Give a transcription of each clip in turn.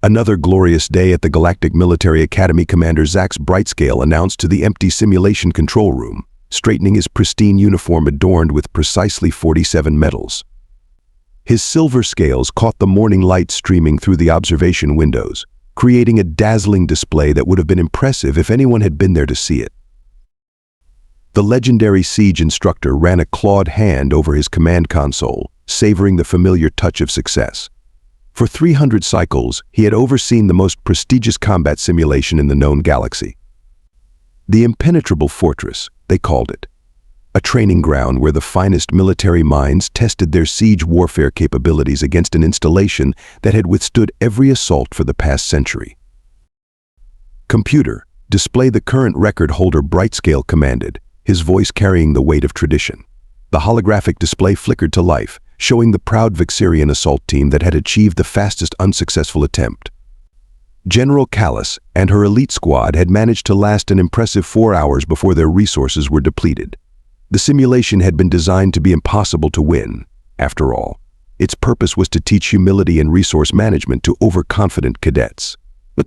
Another glorious day at the Galactic Military Academy. Commander Zax Brightscale announced to the empty simulation control room, straightening his pristine uniform adorned with precisely 47 medals. His silver scales caught the morning light streaming through the observation windows, creating a dazzling display that would have been impressive if anyone had been there to see it. The legendary siege instructor ran a clawed hand over his command console, savoring the familiar touch of success. For 300 cycles, he had overseen the most prestigious combat simulation in the known galaxy. The Impenetrable Fortress, they called it. A training ground where the finest military minds tested their siege warfare capabilities against an installation that had withstood every assault for the past century. "Computer, display the current record holder," Brightscale commanded, his voice carrying the weight of tradition. The holographic display flickered to life, showing the proud Vixarian assault team that had achieved the fastest unsuccessful attempt. General Callis and her elite squad had managed to last an impressive 4 hours before their resources were depleted. The simulation had been designed to be impossible to win. After all, its purpose was to teach humility and resource management to overconfident cadets. But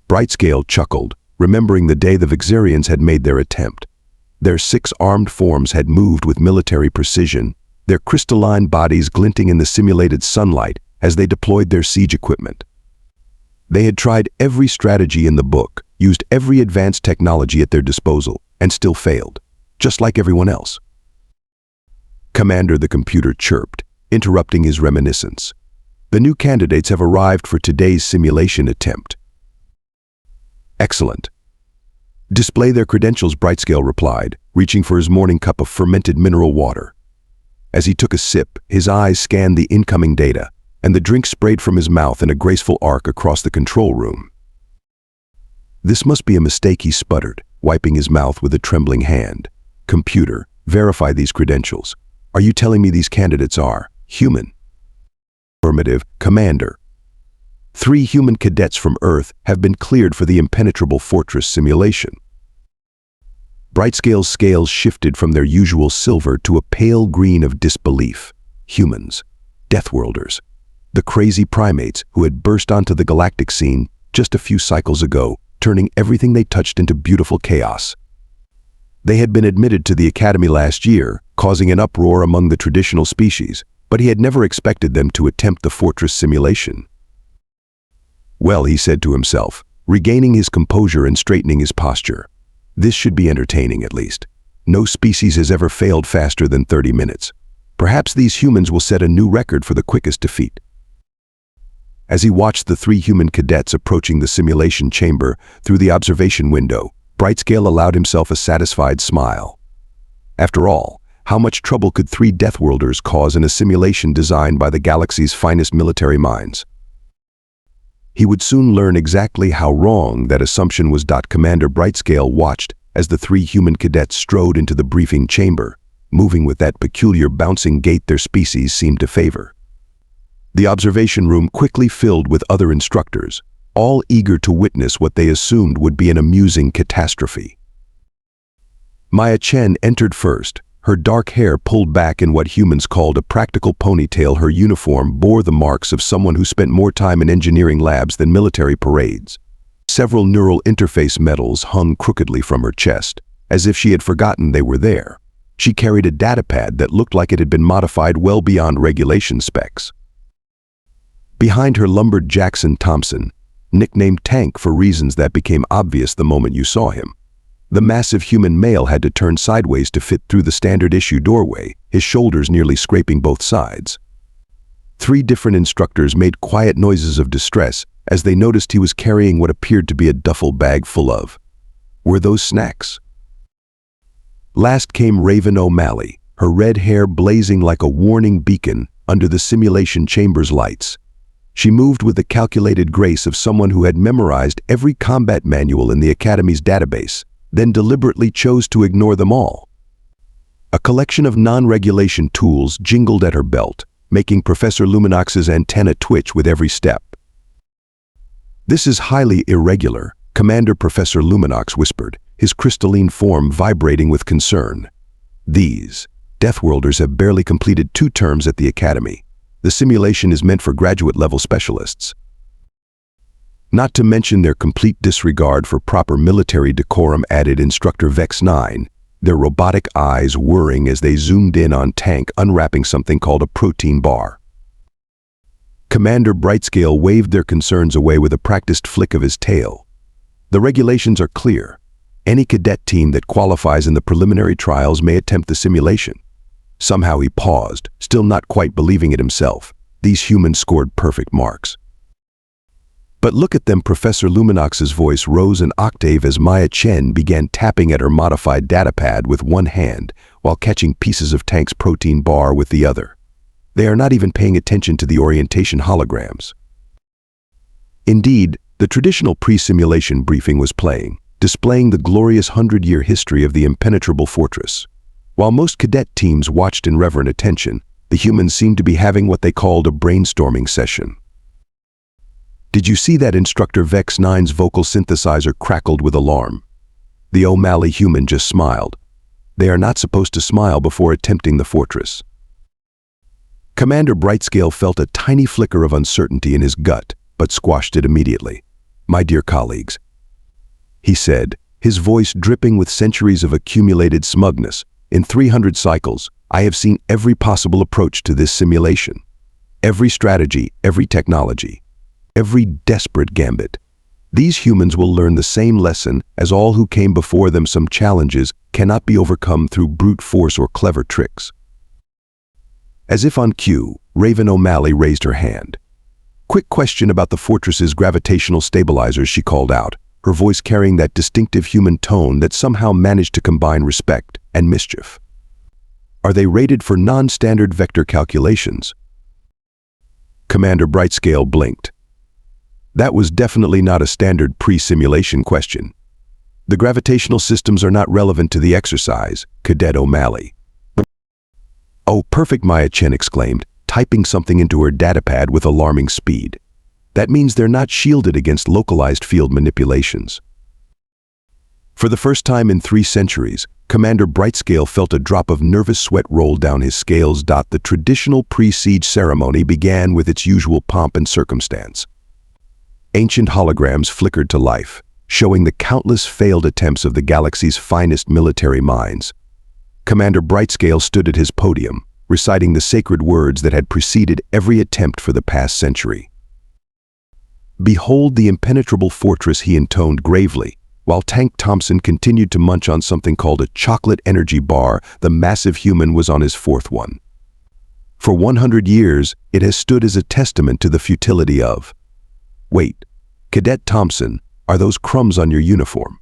Brightscale chuckled, remembering the day the Vixarians had made their attempt. Their 6 armed forms had moved with military precision, their crystalline bodies glinting in the simulated sunlight as they deployed their siege equipment. They had tried every strategy in the book, used every advanced technology at their disposal, and still failed, just like everyone else. "Commander," the computer chirped, interrupting his reminiscence. "The new candidates have arrived for today's simulation attempt." "Excellent. Display their credentials," Brightscale replied, reaching for his morning cup of fermented mineral water. As he took a sip, his eyes scanned the incoming data, and the drink sprayed from his mouth in a graceful arc across the control room. "This must be a mistake," he sputtered, wiping his mouth with a trembling hand. "Computer, verify these credentials. Are you telling me these candidates are human?" "Affirmative, Commander. 3 human cadets from Earth have been cleared for the Impenetrable Fortress simulation." Brightscale's scales shifted from their usual silver to a pale green of disbelief. Humans. Deathworlders. The crazy primates who had burst onto the galactic scene just a few cycles ago, turning everything they touched into beautiful chaos. They had been admitted to the Academy last year, causing an uproar among the traditional species, but he had never expected them to attempt the fortress simulation. "Well," he said to himself, regaining his composure and straightening his posture. "This should be entertaining at least. No species has ever failed faster than 30 minutes. Perhaps these humans will set a new record for the quickest defeat." As he watched the 3 human cadets approaching the simulation chamber through the observation window, Brightscale allowed himself a satisfied smile. After all, how much trouble could 3 Deathworlders cause in a simulation designed by the galaxy's finest military minds? He would soon learn exactly how wrong that assumption was. Commander Brightscale watched as the 3 human cadets strode into the briefing chamber, moving with that peculiar bouncing gait their species seemed to favor. The observation room quickly filled with other instructors, all eager to witness what they assumed would be an amusing catastrophe. Chen entered first, her dark hair pulled back in what humans called a practical ponytail. Her uniform bore the marks of someone who spent more time in engineering labs than military parades. Several neural interface medals hung crookedly from her chest, as if she had forgotten they were there. She carried a datapad that looked like it had been modified well beyond regulation specs. Behind her lumbered Thompson, nicknamed Tank for reasons that became obvious the moment you saw him. The massive human male had to turn sideways to fit through the standard-issue doorway, his shoulders nearly scraping both sides. 3 different instructors made quiet noises of distress as they noticed he was carrying what appeared to be a duffel bag full of. Were those snacks? Last came Raven O'Malley, her red hair blazing like a warning beacon under the simulation chamber's lights. She moved with the calculated grace of someone who had memorized every combat manual in the Academy's database, then deliberately chose to ignore them all. A collection of non-regulation tools jingled at her belt, making Professor Luminox's antenna twitch with every step. "This is highly irregular," Commander Professor Luminox whispered, his crystalline form vibrating with concern. "These Deathworlders have barely completed 2 terms at the Academy. The simulation is meant for graduate-level specialists." Not to mention their complete disregard for proper military decorum, added Instructor Vex 9, their robotic eyes whirring as they zoomed in on Tank unwrapping something called a protein bar. Commander Brightscale waved their concerns away with a practiced flick of his tail. The regulations are clear. Any cadet team that qualifies in the preliminary trials may attempt the simulation. Somehow he paused, still not quite believing it himself. These humans scored perfect marks. But look at them, Professor Luminox's voice rose an octave as Chen began tapping at her modified datapad with one hand while catching pieces of Tank's protein bar with the other. They are not even paying attention to the orientation holograms. Indeed, the traditional pre-simulation briefing was playing, displaying the glorious 100-year history of the Impenetrable Fortress. While most cadet teams watched in reverent attention, the humans seemed to be having what they called a brainstorming session. Did you see that Instructor Vex 9's vocal synthesizer crackled with alarm? The O'Malley human just smiled. They are not supposed to smile before attempting the fortress. Commander Brightscale felt a tiny flicker of uncertainty in his gut, but squashed it immediately. "My dear colleagues," he said, his voice dripping with centuries of accumulated smugness, "in 300 cycles, I have seen every possible approach to this simulation. Every strategy, every technology. Every desperate gambit. These humans will learn the same lesson as all who came before them. Some challenges cannot be overcome through brute force or clever tricks." As if on cue, Raven O'Malley raised her hand. "Quick question about the fortress's gravitational stabilizers," she called out, her voice carrying that distinctive human tone that somehow managed to combine respect and mischief. "Are they rated for non-standard vector calculations?" Commander Brightscale blinked. That was definitely not a standard pre-simulation question. "The gravitational systems are not relevant to the exercise, Cadet O'Malley." "Oh, perfect," Chen exclaimed, typing something into her datapad with alarming speed. "That means they're not shielded against localized field manipulations." For the first time in 3 centuries, Commander Brightscale felt a drop of nervous sweat roll down his scales. The traditional pre-siege ceremony began with its usual pomp and circumstance. Ancient holograms flickered to life, showing the countless failed attempts of the galaxy's finest military minds. Commander Brightscale stood at his podium, reciting the sacred words that had preceded every attempt for the past century. "Behold the impenetrable fortress," he intoned gravely, while Tank Thompson continued to munch on something called a chocolate energy bar. The massive human was on his 4th one. "For 100 years, it has stood as a testament to the futility of..." "Wait, Cadet Thompson, are those crumbs on your uniform?"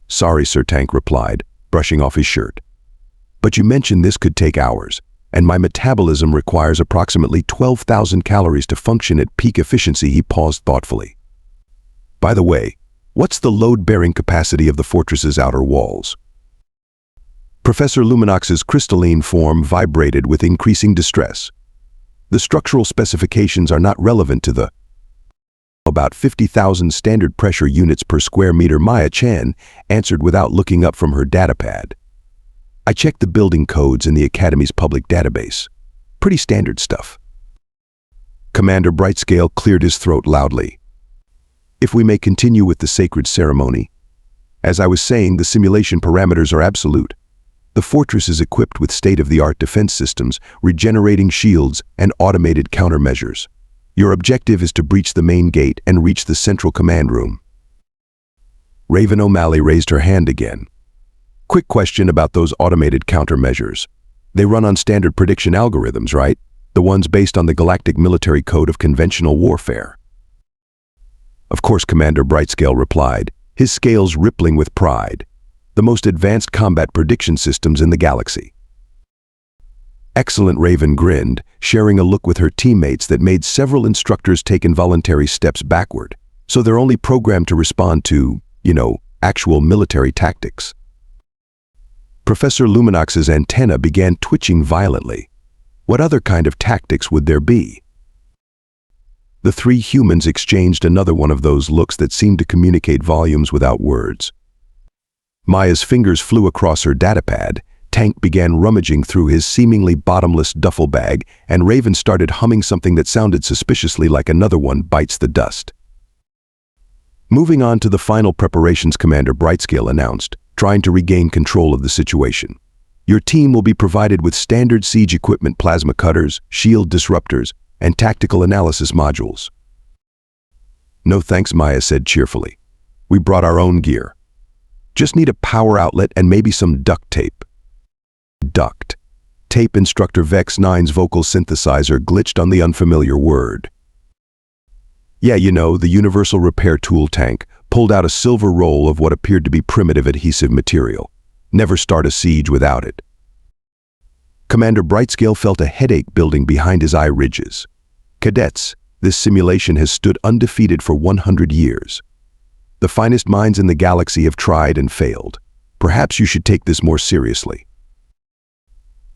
"Sorry, Sir," Tank replied, brushing off his shirt. "But you mentioned this could take hours, and my metabolism requires approximately 12,000 calories to function at peak efficiency." He paused thoughtfully. "By the way, what's the load-bearing capacity of the fortress's outer walls?" Professor Luminox's crystalline form vibrated with increasing distress. "The structural specifications are not relevant to the..." "About 50,000 standard pressure units per square meter," Chen answered without looking up from her datapad. "I checked the building codes in the Academy's public database. Pretty standard stuff." Commander Brightscale cleared his throat loudly. "If we may continue with the sacred ceremony. As I was saying, the simulation parameters are absolute. The fortress is equipped with state-of-the-art defense systems, regenerating shields, and automated countermeasures. Your objective is to breach the main gate and reach the central command room." Raven O'Malley raised her hand again. "Quick question about those automated countermeasures. They run on standard prediction algorithms, right? The ones based on the Galactic Military Code of Conventional Warfare." "Of course," Commander Brightscale replied, his scales rippling with pride. "The most advanced combat prediction systems in the galaxy." "Excellent," Raven grinned, sharing a look with her teammates that made several instructors take involuntary steps backward. "So they're only programmed to respond to, actual military tactics." Professor Luminox's antenna began twitching violently. What other kind of tactics would there be? The 3 humans exchanged another one of those looks that seemed to communicate volumes without words. Maya's fingers flew across her datapad, Tank began rummaging through his seemingly bottomless duffel bag, and Raven started humming something that sounded suspiciously like Another One Bites the Dust. Moving on to the final preparations, Commander Brightscale announced, trying to regain control of the situation. Your team will be provided with standard siege equipment, plasma cutters, shield disruptors, and tactical analysis modules. No thanks, Maya said cheerfully. We brought our own gear. Just need a power outlet and maybe some duct tape. Duct. Tape. Instructor Vex 9's vocal synthesizer glitched on the unfamiliar word. Yeah, you know, the universal repair tool. Tank pulled out a silver roll of what appeared to be primitive adhesive material. Never start a siege without it. Commander Brightscale felt a headache building behind his eye ridges. Cadets, this simulation has stood undefeated for 100 years. The finest minds in the galaxy have tried and failed. Perhaps you should take this more seriously.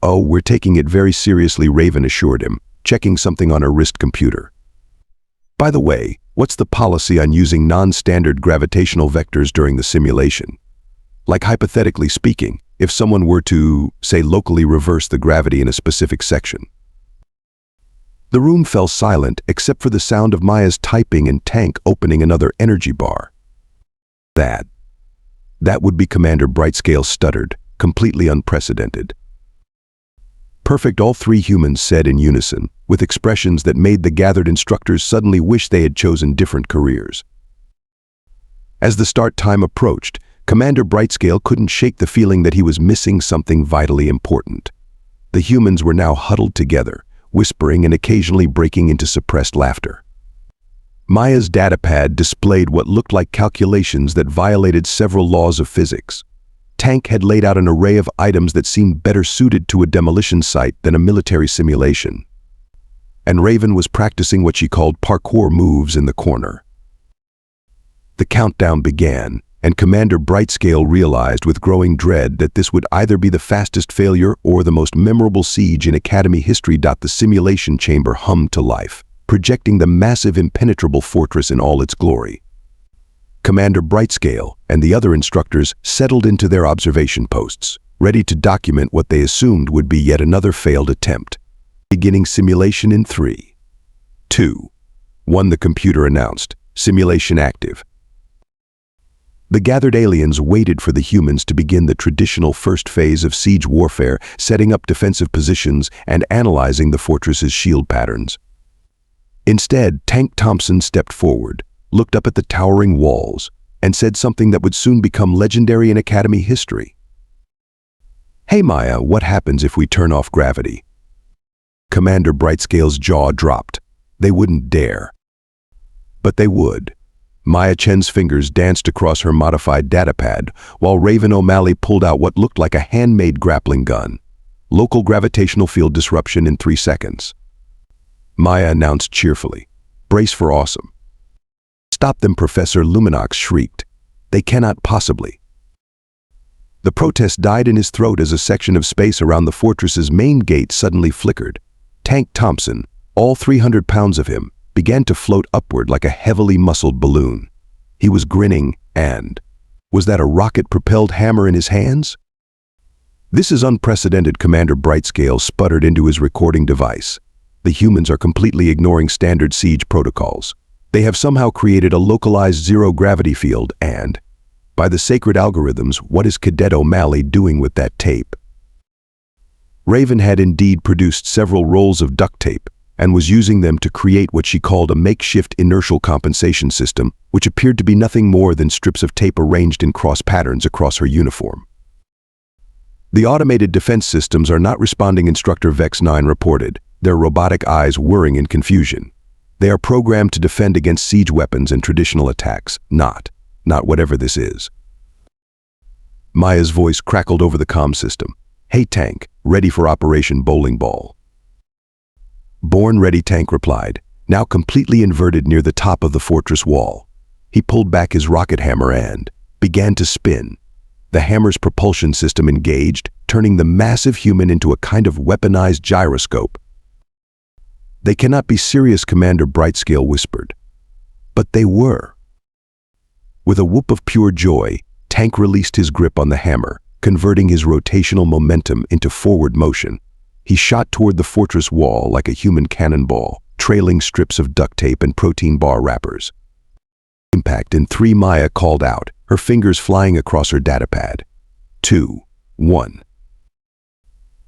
Oh, we're taking it very seriously, Raven assured him, checking something on her wrist computer. By the way, what's the policy on using non-standard gravitational vectors during the simulation? Like, hypothetically speaking, if someone were to, say, locally reverse the gravity in a specific section. The room fell silent except for the sound of Maya's typing and Tank opening another energy bar. That would be, Commander Brightscale stuttered, completely unprecedented. Perfect, all three humans said in unison, with expressions that made the gathered instructors suddenly wish they had chosen different careers. As the start time approached, Commander Brightscale couldn't shake the feeling that he was missing something vitally important. The humans were now huddled together, whispering and occasionally breaking into suppressed laughter. Maya's datapad displayed what looked like calculations that violated several laws of physics. Tank had laid out an array of items that seemed better suited to a demolition site than a military simulation. And Raven was practicing what she called parkour moves in the corner. The countdown began, and Commander Brightscale realized with growing dread that this would either be the fastest failure or the most memorable siege in Academy history. The simulation chamber hummed to life, projecting the massive Impenetrable Fortress in all its glory. Commander Brightscale and the other instructors settled into their observation posts, ready to document what they assumed would be yet another failed attempt. Beginning simulation in 3, 2, 1, the computer announced, simulation active. The gathered aliens waited for the humans to begin the traditional first phase of siege warfare, setting up defensive positions and analyzing the fortress's shield patterns. Instead, Tank Thompson stepped forward, looked up at the towering walls, and said something that would soon become legendary in Academy history. Hey Maya, what happens if we turn off gravity? Commander Brightscale's jaw dropped. They wouldn't dare. But they would. Maya Chen's fingers danced across her modified datapad, while Raven O'Malley pulled out what looked like a handmade grappling gun. Local gravitational field disruption in 3 seconds. Maya announced cheerfully, brace for awesome. Stop them, Professor Luminox shrieked. They cannot possibly. The protest died in his throat as a section of space around the fortress's main gate suddenly flickered. Tank Thompson, all 300 pounds of him, began to float upward like a heavily muscled balloon. He was grinning and, was that a rocket-propelled hammer in his hands? This is unprecedented, Commander Brightscale sputtered into his recording device. The humans are completely ignoring standard siege protocols. They have somehow created a localized zero-gravity field and, by the sacred algorithms, what is Cadet O'Malley doing with that tape? Raven had indeed produced several rolls of duct tape and was using them to create what she called a makeshift inertial compensation system, which appeared to be nothing more than strips of tape arranged in cross patterns across her uniform. The automated defense systems are not responding, Instructor Vex 9 reported, their robotic eyes whirring in confusion. They are programmed to defend against siege weapons and traditional attacks, not whatever this is. Maya's voice crackled over the comm system. Hey Tank, ready for Operation Bowling Ball. Born ready, Tank replied, now completely inverted near the top of the fortress wall. He pulled back his rocket hammer and began to spin. The hammer's propulsion system engaged, turning the massive human into a kind of weaponized gyroscope. They cannot be serious, Commander Brightscale whispered. But they were. With a whoop of pure joy, Tank released his grip on the hammer, converting his rotational momentum into forward motion. He shot toward the fortress wall like a human cannonball, trailing strips of duct tape and protein bar wrappers. Impact in 3. Maya called out, her fingers flying across her datapad. 2, 1.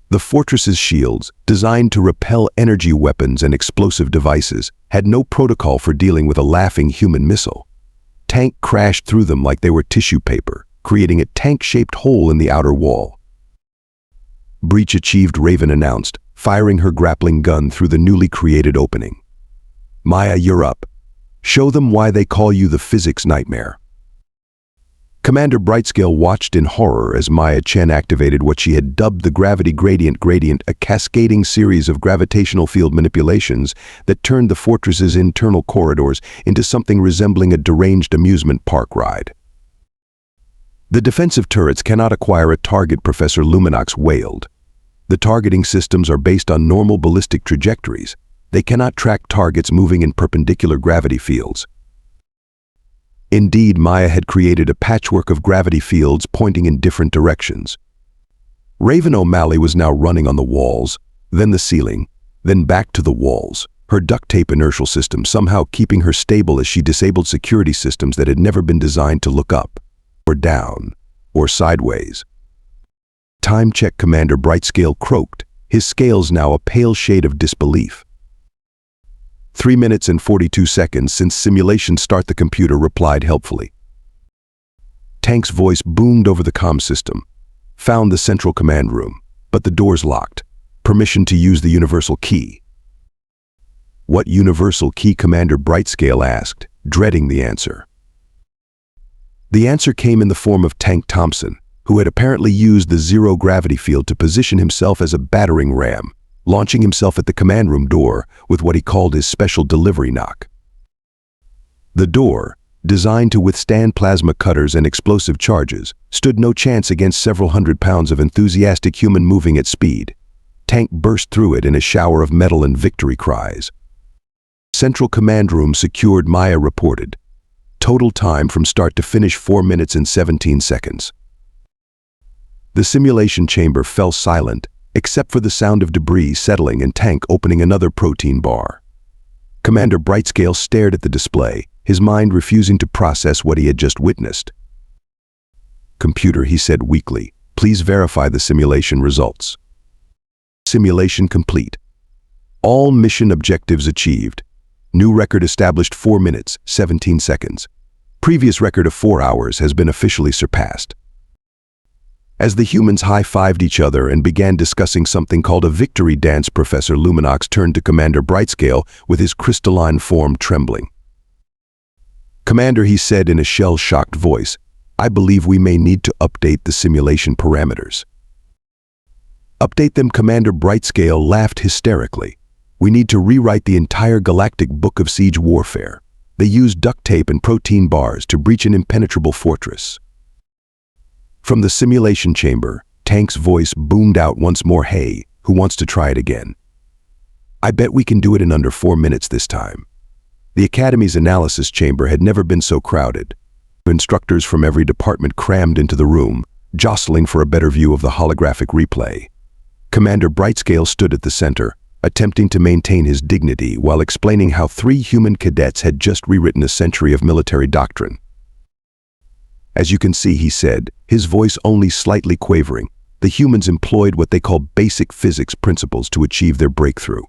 The fortress's shields, designed to repel energy weapons and explosive devices, had no protocol for dealing with a laughing human missile. Tank crashed through them like they were tissue paper, creating a tank-shaped hole in the outer wall. Breach achieved, Raven announced, firing her grappling gun through the newly created opening. Maya, you're up. Show them why they call you the physics nightmare. Commander Brightscale watched in horror as Chen activated what she had dubbed the gravity gradient, a cascading series of gravitational field manipulations that turned the fortress's internal corridors into something resembling a deranged amusement park ride. The defensive turrets cannot acquire a target, Professor Luminox wailed. The targeting systems are based on normal ballistic trajectories. They cannot track targets moving in perpendicular gravity fields. Indeed, Maya had created a patchwork of gravity fields pointing in different directions. Raven O'Malley was now running on the walls, then the ceiling, then back to the walls, her duct tape inertial system somehow keeping her stable as she disabled security systems that had never been designed to look up, or down, or sideways. Time check, Commander Brightscale croaked, his scales now a pale shade of disbelief. 3 minutes and 42 seconds since simulation start, the computer replied helpfully. Tank's voice boomed over the comm system. Found the central command room, but the door's locked. Permission to use the universal key. What universal key? Commander Brightscale asked, dreading the answer. The answer came in the form of Tank Thompson, who had apparently used the zero gravity field to position himself as a battering ram, launching himself at the command room door with what he called his special delivery knock. The door, designed to withstand plasma cutters and explosive charges, stood no chance against several hundred pounds of enthusiastic human moving at speed. Tank burst through it in a shower of metal and victory cries. Central command room secured, Maya reported. Total time from start to finish 4 minutes and 17 seconds. The simulation chamber fell silent, except for the sound of debris settling and Tank opening another protein bar. Commander Brightscale stared at the display, his mind refusing to process what he had just witnessed. Computer, he said weakly, please verify the simulation results. Simulation complete. All mission objectives achieved. New record established 4 minutes, 17 seconds. Previous record of 4 hours has been officially surpassed. As the humans high-fived each other and began discussing something called a victory dance, Professor Luminox turned to Commander Brightscale with his crystalline form trembling. Commander, he said in a shell-shocked voice, I believe we may need to update the simulation parameters. Update them? Commander Brightscale laughed hysterically. We need to rewrite the entire galactic book of siege warfare. They use duct tape and protein bars to breach an impenetrable fortress. From the simulation chamber, Tank's voice boomed out once more. Hey, who wants to try it again? I bet we can do it in under 4 minutes this time. The Academy's analysis chamber had never been so crowded. Instructors from every department crammed into the room, jostling for a better view of the holographic replay. Commander Brightscale stood at the center, attempting to maintain his dignity while explaining how 3 human cadets had just rewritten a century of military doctrine. As you can see, he said, his voice only slightly quavering, the humans employed what they call basic physics principles to achieve their breakthrough.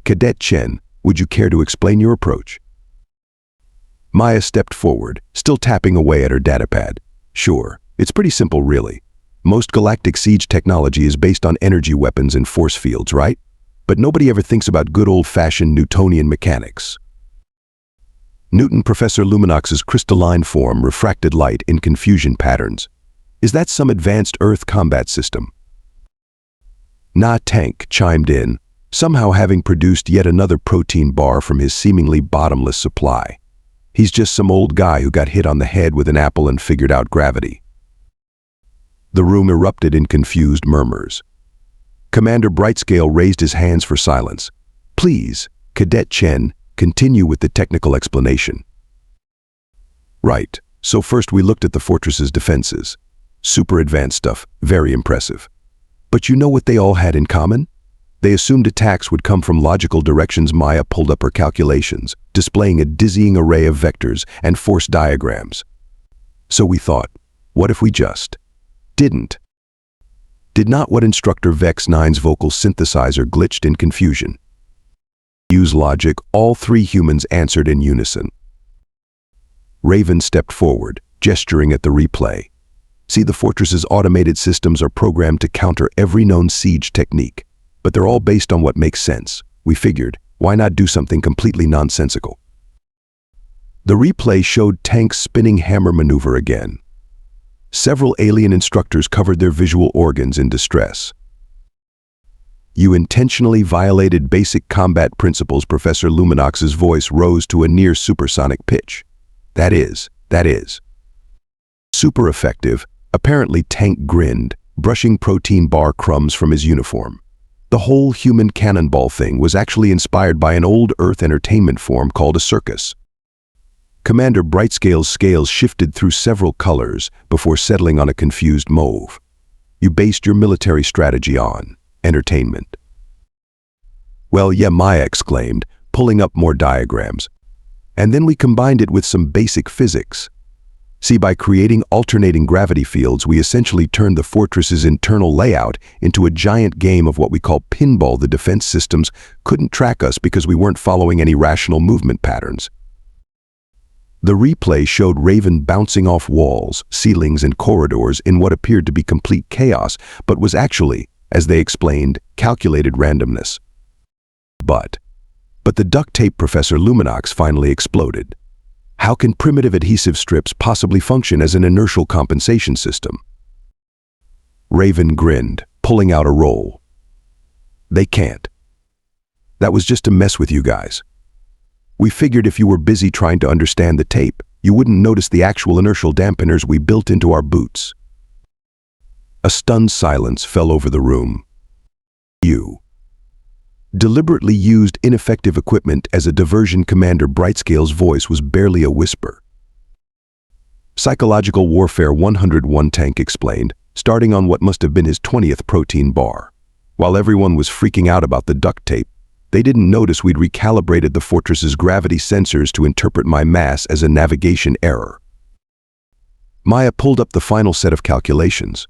Cadet Chen, would you care to explain your approach? Maya stepped forward, still tapping away at her datapad. Sure, it's pretty simple really. Most galactic siege technology is based on energy weapons and force fields, right? But nobody ever thinks about good old-fashioned Newtonian mechanics. Newton, Professor Luminox's crystalline form refracted light in confusion patterns. Is that some advanced Earth combat system? Nah, Tank chimed in, somehow having produced yet another protein bar from his seemingly bottomless supply. He's just some old guy who got hit on the head with an apple and figured out gravity. The room erupted in confused murmurs. Commander Brightscale raised his hands for silence. Please, Cadet Chen, continue with the technical explanation. Right, so first we looked at the fortress's defenses. Super advanced stuff, very impressive. But you know what they all had in common? They assumed attacks would come from logical directions. Maya pulled up her calculations, displaying a dizzying array of vectors and force diagrams. So we thought, what if we just didn't? Did not what Instructor Vex 9's vocal synthesizer glitched in confusion? Use logic, all three humans answered in unison. Raven stepped forward, gesturing at the replay. See, the fortress's automated systems are programmed to counter every known siege technique, but they're all based on what makes sense. We figured, why not do something completely nonsensical? The replay showed tanks spinning hammer maneuver again. Several alien instructors covered their visual organs in distress. You intentionally violated basic combat principles. Professor Luminox's voice rose to a near supersonic pitch. That is. Super effective. Apparently Tank grinned, brushing protein bar crumbs from his uniform. The whole human cannonball thing was actually inspired by an old Earth entertainment form called a circus. Commander Brightscale's scales shifted through several colors before settling on a confused mauve. You based your military strategy on entertainment. Well, yeah, Maya exclaimed, pulling up more diagrams. And then we combined it with some basic physics. See, by creating alternating gravity fields, we essentially turned the fortress's internal layout into a giant game of what we call pinball. The defense systems couldn't track us because we weren't following any rational movement patterns. The replay showed Raven bouncing off walls, ceilings, and corridors in what appeared to be complete chaos, but was actually, as they explained, calculated randomness. But the duct tape. Professor Luminox finally exploded. How can primitive adhesive strips possibly function as an inertial compensation system? Raven grinned, pulling out a roll. They can't. That was just to mess with you guys. We figured if you were busy trying to understand the tape, you wouldn't notice the actual inertial dampeners we built into our boots. A stunned silence fell over the room. You deliberately used ineffective equipment as a diversion. Commander Brightscale's voice was barely a whisper. Psychological Warfare 101, Tank explained, starting on what must have been his 20th protein bar. While everyone was freaking out about the duct tape, they didn't notice we'd recalibrated the fortress's gravity sensors to interpret my mass as a navigation error. Maya pulled up the final set of calculations.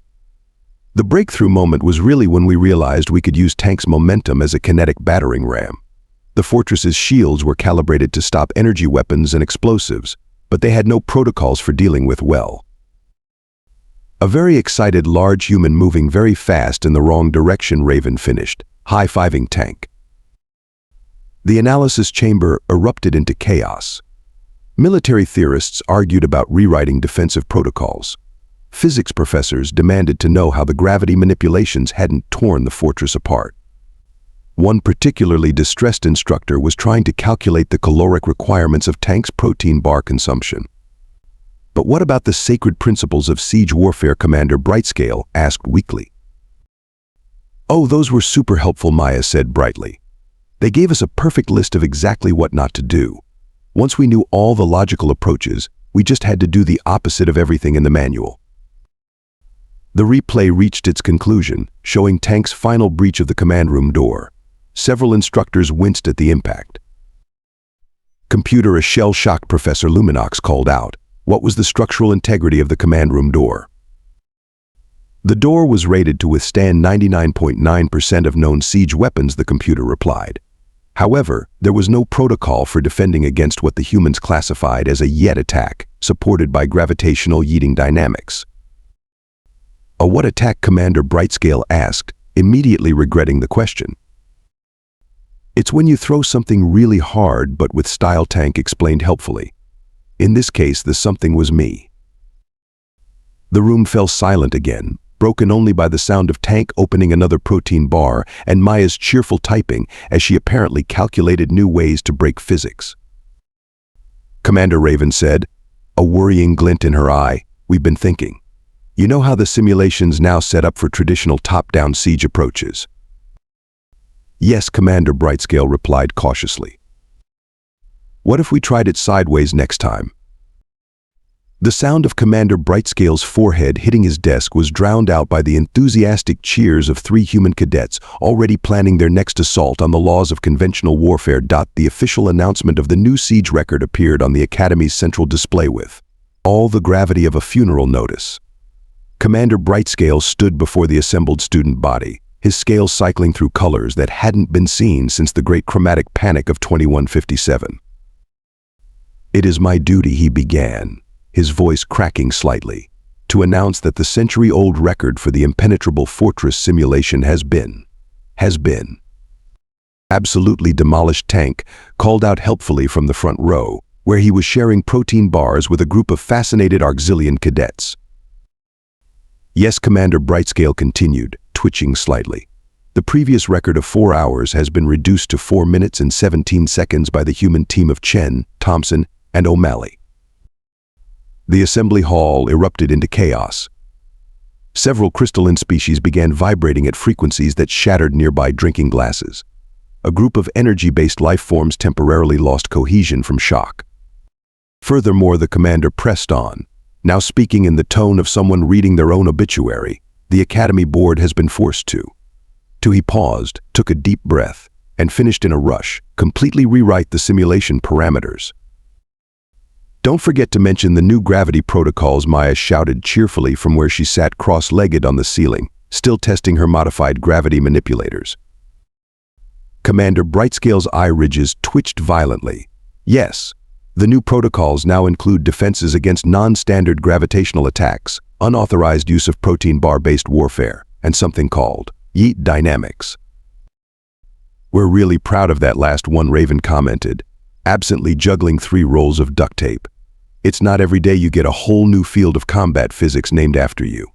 The breakthrough moment was really when we realized we could use Tank's momentum as a kinetic battering ram. The fortress's shields were calibrated to stop energy weapons and explosives, but they had no protocols for dealing with well. A very excited large human moving very fast in the wrong direction, Raven finished, high-fiving Tank. The analysis chamber erupted into chaos. Military theorists argued about rewriting defensive protocols. Physics professors demanded to know how the gravity manipulations hadn't torn the fortress apart. One particularly distressed instructor was trying to calculate the caloric requirements of Tank's protein bar consumption. But what about the sacred principles of siege warfare? Commander Brightscale asked weakly. Oh, those were super helpful, Maya said brightly. They gave us a perfect list of exactly what not to do. Once we knew all the logical approaches, we just had to do the opposite of everything in the manual. The replay reached its conclusion, showing Tank's final breach of the command room door. Several instructors winced at the impact. Computer, a shell-shocked Professor Luminox called out. What was the structural integrity of the command room door? The door was rated to withstand 99.9% of known siege weapons, the computer replied. However, there was no protocol for defending against what the humans classified as a yet attack, supported by gravitational yeeting dynamics. A what attack? Commander Brightscale asked, immediately regretting the question. It's when you throw something really hard but with style, Tank explained helpfully. In this case, the something was me. The room fell silent again, broken only by the sound of Tank opening another protein bar and Maya's cheerful typing as she apparently calculated new ways to break physics. Commander Raven said, a worrying glint in her eye, we've been thinking. You know how the simulation's now set up for traditional top-down siege approaches? Yes, Commander Brightscale replied cautiously. What if we tried it sideways next time? The sound of Commander Brightscale's forehead hitting his desk was drowned out by the enthusiastic cheers of 3 human cadets already planning their next assault on the laws of conventional warfare. The official announcement of the new siege record appeared on the Academy's central display with all the gravity of a funeral notice. Commander Brightscale stood before the assembled student body, his scales cycling through colors that hadn't been seen since the Great Chromatic Panic of 2157. "It is my duty," he began, his voice cracking slightly, "to announce that the century-old record for the Impenetrable Fortress simulation has been absolutely demolished." Tank called out helpfully from the front row, where he was sharing protein bars with a group of fascinated auxilian cadets. "Yes," Commander Brightscale continued, twitching slightly. "The previous record of 4 hours has been reduced to 4 minutes and 17 seconds by the human team of Chen, Thompson, and O'Malley." The assembly hall erupted into chaos. Several crystalline species began vibrating at frequencies that shattered nearby drinking glasses. A group of energy-based life forms temporarily lost cohesion from shock. Furthermore, the commander pressed on, now speaking in the tone of someone reading their own obituary. "The Academy board has been forced to." He paused, took a deep breath, and finished in a rush, completely rewrite the simulation parameters. "Don't forget to mention the new gravity protocols," Maya shouted cheerfully from where she sat cross-legged on the ceiling, still testing her modified gravity manipulators. Commander Brightscale's eye ridges twitched violently. "Yes, the new protocols now include defenses against non-standard gravitational attacks, unauthorized use of protein bar-based warfare, and something called yeet dynamics." "We're really proud of that last one," Raven commented, absently juggling 3 rolls of duct tape. "It's not every day you get a whole new field of combat physics named after you."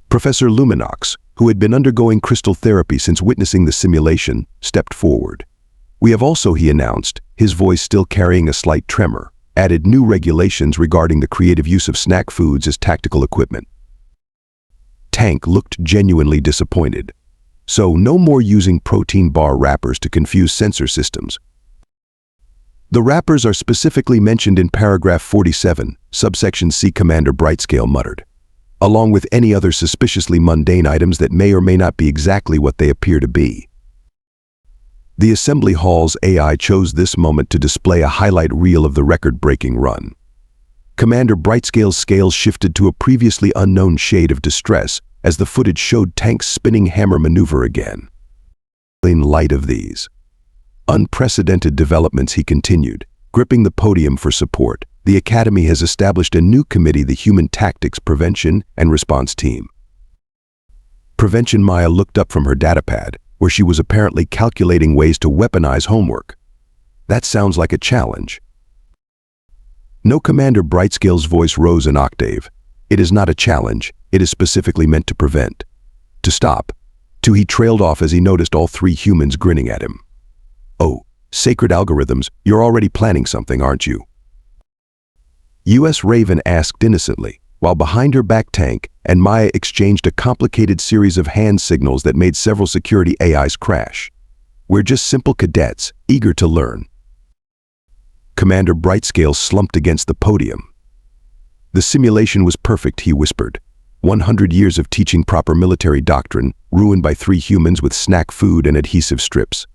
Professor Luminox, who had been undergoing crystal therapy since witnessing the simulation, stepped forward. "We have also," he announced, his voice still carrying a slight tremor, "added new regulations regarding the creative use of snack foods as tactical equipment." Tank looked genuinely disappointed. "So no more using protein bar wrappers to confuse sensor systems." "The wrappers are specifically mentioned in paragraph 47, subsection C," Commander Brightscale muttered, "along with any other suspiciously mundane items that may or may not be exactly what they appear to be." The assembly hall's AI chose this moment to display a highlight reel of the record-breaking run. Commander Brightscale's scales shifted to a previously unknown shade of distress as the footage showed Tank's spinning hammer maneuver again. In light of these unprecedented developments, he continued, gripping the podium for support, "The Academy has established a new committee, the Human Tactics Prevention and Response Team." Prevention. Maya looked up from her datapad, where she was apparently calculating ways to weaponize homework. "That sounds like a challenge." "No," Commander Brightscale's voice rose an octave. "It is not a challenge. It is specifically meant to prevent. To stop." He trailed off as he noticed all 3 humans grinning at him. "Oh, sacred algorithms, you're already planning something, aren't you?" U.S. Raven asked innocently, while behind her back Tank and Maya exchanged a complicated series of hand signals that made several security AIs crash. "We're just simple cadets, eager to learn." Commander Brightscale slumped against the podium. "The simulation was perfect," he whispered. 100 years of teaching proper military doctrine, ruined by 3 humans with snack food and adhesive strips."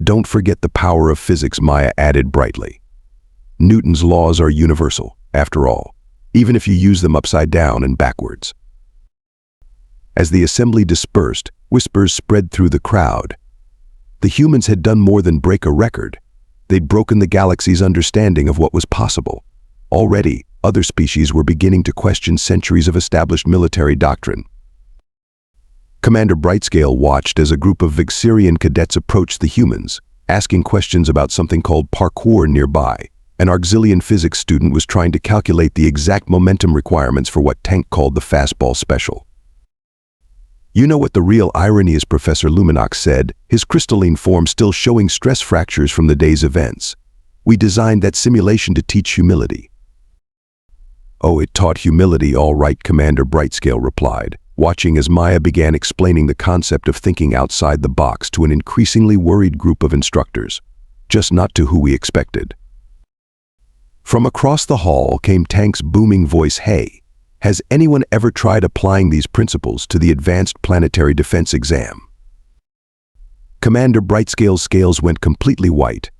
"Don't forget the power of physics," Maya added brightly. "Newton's laws are universal, after all, even if you use them upside down and backwards." As the assembly dispersed, whispers spread through the crowd. The humans had done more than break a record. They'd broken the galaxy's understanding of what was possible. Already, other species were beginning to question centuries of established military doctrine. Commander Brightscale watched as a group of Vixirian cadets approached the humans, asking questions about something called parkour nearby. An auxilian physics student was trying to calculate the exact momentum requirements for what Tank called the fastball special. "You know what the real irony is," Professor Luminox said, his crystalline form still showing stress fractures from the day's events. "We designed that simulation to teach humility." "Oh, it taught humility, all right," Commander Brightscale replied, watching as Maya began explaining the concept of thinking outside the box to an increasingly worried group of instructors. "Just not to who we expected." From across the hall came Tank's booming voice, "Hey, has anyone ever tried applying these principles to the Advanced Planetary Defense exam?" Commander Brightscale's scales went completely white.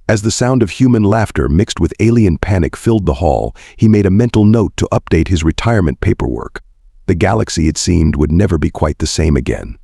As the sound of human laughter mixed with alien panic filled the hall, he made a mental note to update his retirement paperwork. The galaxy, it seemed, would never be quite the same again.